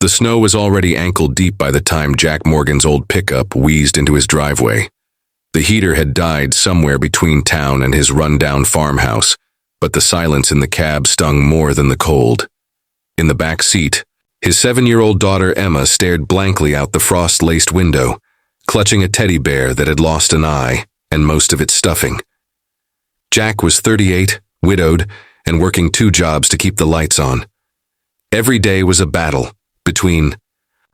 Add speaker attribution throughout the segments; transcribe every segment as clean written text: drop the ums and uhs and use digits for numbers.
Speaker 1: The snow was already ankle-deep by the time Jack Morgan's old pickup wheezed into his driveway. The heater had died somewhere between town and his run-down farmhouse, but the silence in the cab stung more than the cold. In the back seat, his 7-year-old daughter Emma stared blankly out the frost-laced window, clutching a teddy bear that had lost an eye and most of its stuffing. Jack was 38, widowed, and working 2 jobs to keep the lights on. Every day was a battle between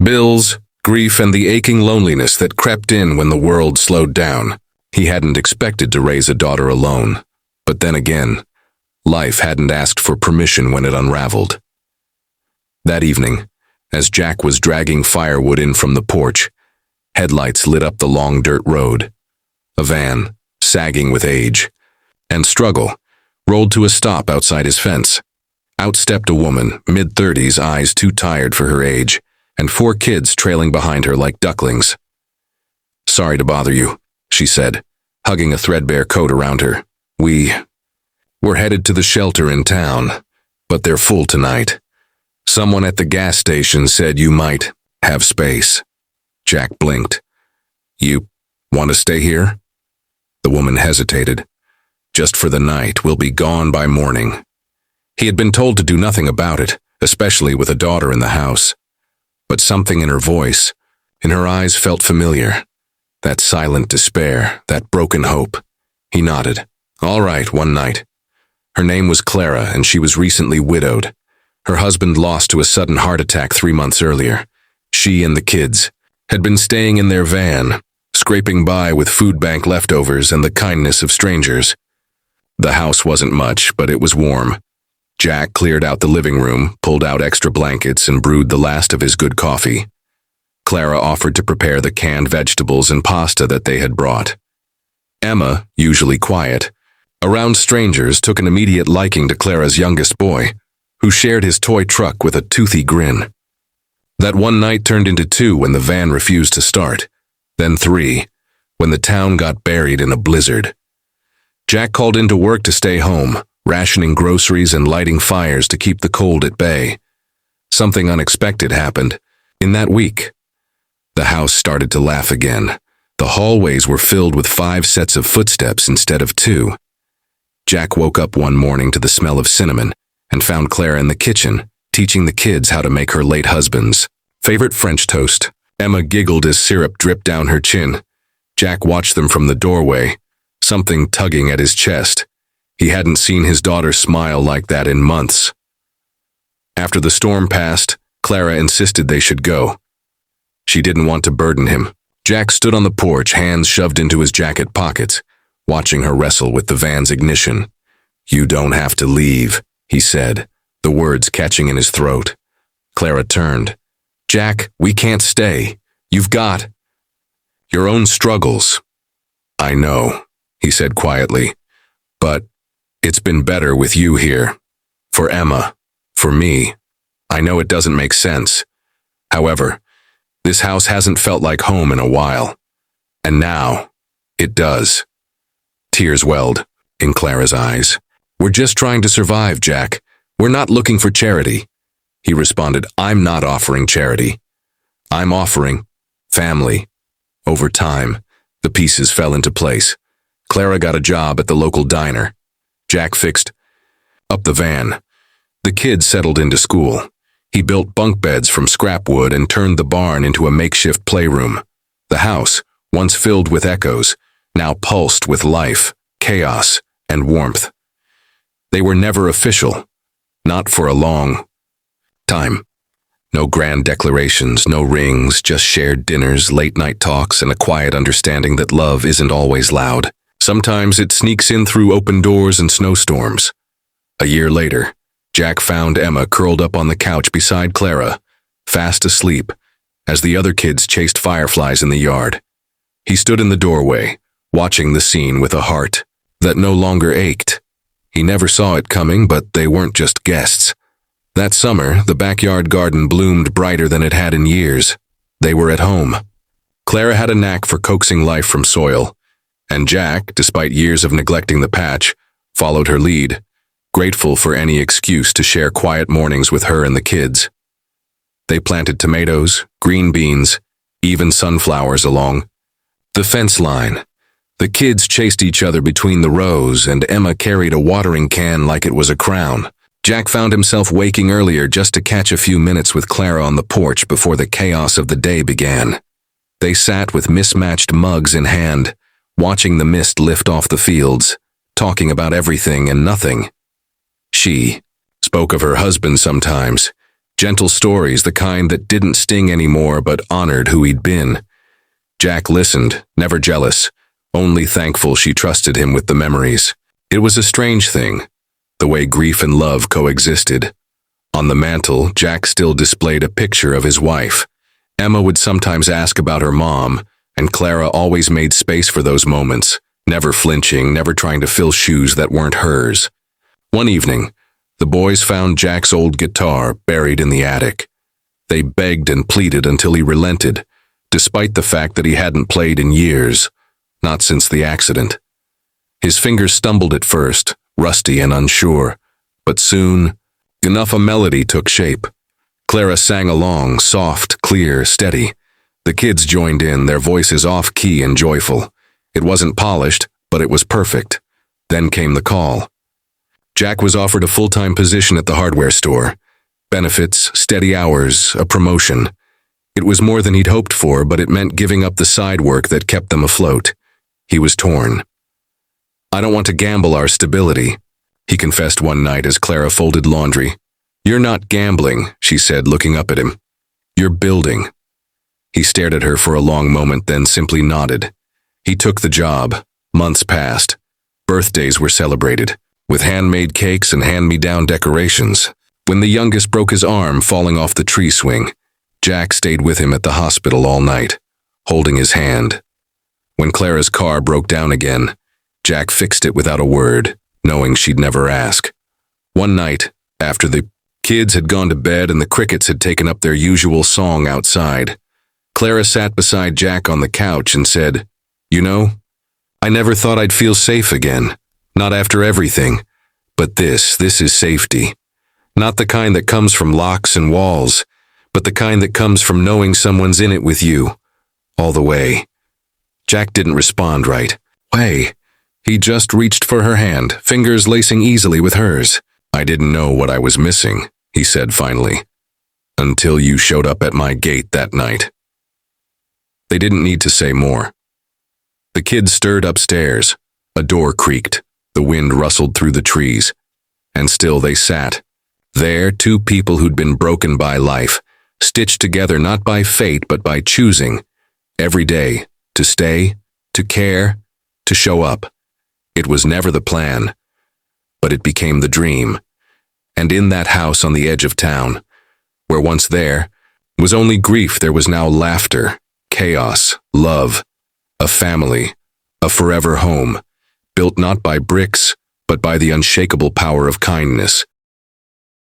Speaker 1: bills, grief, and the aching loneliness that crept in when the world slowed down. He hadn't expected to raise a daughter alone, but then again, life hadn't asked for permission when it unraveled. That evening, as Jack was dragging firewood in from the porch, headlights lit up the long dirt road. A van, sagging with age and struggle, rolled to a stop outside his fence. Out stepped a woman, mid-30s, eyes too tired for her age, and 4 kids trailing behind her like ducklings. "Sorry to bother you," she said, hugging a threadbare coat around her. We're headed to the shelter in town, but they're full tonight. Someone at the gas station said you might have space." Jack blinked. "You want to stay here?" The woman hesitated. "Just for the night. We'll be gone by morning." He had been told to do nothing about it, especially with a daughter in the house. But something in her voice, in her eyes, felt familiar. That silent despair, that broken hope. He nodded. "All right, one night." Her name was Clara, and she was recently widowed. Her husband lost to a sudden heart attack 3 months earlier. She and the kids had been staying in their van, scraping by with food bank leftovers and the kindness of strangers. The house wasn't much, but it was warm. Jack cleared out the living room, pulled out extra blankets, and brewed the last of his good coffee. Clara offered to prepare the canned vegetables and pasta that they had brought. Emma, usually quiet, around strangers, took an immediate liking to Clara's youngest boy, who shared his toy truck with a toothy grin. That one night turned into 2 when the van refused to start, then 3, when the town got buried in a blizzard. Jack called into work to stay home, rationing groceries and lighting fires to keep the cold at bay. Something unexpected happened. In that week, the house started to laugh again. The hallways were filled with 5 sets of footsteps instead of 2. Jack woke up one morning to the smell of cinnamon and found Clara in the kitchen, teaching the kids how to make her late husband's favorite French toast. Emma giggled as syrup dripped down her chin. Jack watched them from the doorway, something tugging at his chest. He hadn't seen his daughter smile like that in months. After the storm passed, Clara insisted they should go. She didn't want to burden him. Jack stood on the porch, hands shoved into his jacket pockets, watching her wrestle with the van's ignition. "You don't have to leave," he said, the words catching in his throat. Clara turned. "Jack, we can't stay. You've got your own struggles." "I know," he said quietly, "but it's been better with you here. For Emma. For me. I know it doesn't make sense. However, this house hasn't felt like home in a while. And now, it does." Tears welled in Clara's eyes. "We're just trying to survive, Jack. We're not looking for charity." He responded, "I'm not offering charity. I'm offering family." Over time, the pieces fell into place. Clara got a job at the local diner. Jack fixed up the van. The kids settled into school. He built bunk beds from scrap wood and turned the barn into a makeshift playroom. The house, once filled with echoes, now pulsed with life, chaos, and warmth. They were never official, not for a long time. No grand declarations, no rings, just shared dinners, late-night talks, and a quiet understanding that love isn't always loud. Sometimes it sneaks in through open doors and snowstorms. A year later, Jack found Emma curled up on the couch beside Clara, fast asleep, as the other kids chased fireflies in the yard. He stood in the doorway, watching the scene with a heart that no longer ached. He never saw it coming, but they weren't just guests. That summer, the backyard garden bloomed brighter than it had in years. They were at home. Clara had a knack for coaxing life from soil, and Jack, despite years of neglecting the patch, followed her lead, grateful for any excuse to share quiet mornings with her and the kids. They planted tomatoes, green beans, even sunflowers along the fence line. The kids chased each other between the rows, and Emma carried a watering can like it was a crown. Jack found himself waking earlier just to catch a few minutes with Clara on the porch before the chaos of the day began. They sat with mismatched mugs in hand, watching the mist lift off the fields, talking about everything and nothing. She spoke of her husband sometimes, gentle stories, the kind that didn't sting anymore but honored who he'd been. Jack listened, never jealous, only thankful she trusted him with the memories. It was a strange thing, the way grief and love coexisted. On the mantel, Jack still displayed a picture of his wife. Emma would sometimes ask about her mom, and Clara always made space for those moments, never flinching, never trying to fill shoes that weren't hers. One evening, the boys found Jack's old guitar buried in the attic. They begged and pleaded until he relented, despite the fact that he hadn't played in years, not since the accident. His fingers stumbled at first, rusty and unsure, but soon, enough a melody took shape. Clara sang along, soft, clear, steady. The kids joined in, their voices off-key and joyful. It wasn't polished, but it was perfect. Then came the call. Jack was offered a full-time position at the hardware store. Benefits, steady hours, a promotion. It was more than he'd hoped for, but it meant giving up the side work that kept them afloat. He was torn. "I don't want to gamble our stability," he confessed one night as Clara folded laundry. "You're not gambling," she said, looking up at him. "You're building." He stared at her for a long moment, then simply nodded. He took the job. Months passed. Birthdays were celebrated, with handmade cakes and hand-me-down decorations. When the youngest broke his arm falling off the tree swing, Jack stayed with him at the hospital all night, holding his hand. When Clara's car broke down again, Jack fixed it without a word, knowing she'd never ask. One night, after the kids had gone to bed and the crickets had taken up their usual song outside, Clara sat beside Jack on the couch and said, "You know, I never thought I'd feel safe again. Not after everything. But this is safety. Not the kind that comes from locks and walls, but the kind that comes from knowing someone's in it with you. All the way." Jack didn't respond right away. He just reached for her hand, fingers lacing easily with hers. "I didn't know what I was missing," he said finally, "until you showed up at my gate that night." They didn't need to say more. The kids stirred upstairs. A door creaked. The wind rustled through the trees. And still they sat. There, two people who'd been broken by life, stitched together not by fate but by choosing, every day, to stay, to care, to show up. It was never the plan, but it became the dream. And in that house on the edge of town, where once there was only grief, there was now laughter, chaos, love, a family, a forever home, built not by bricks, but by the unshakable power of kindness.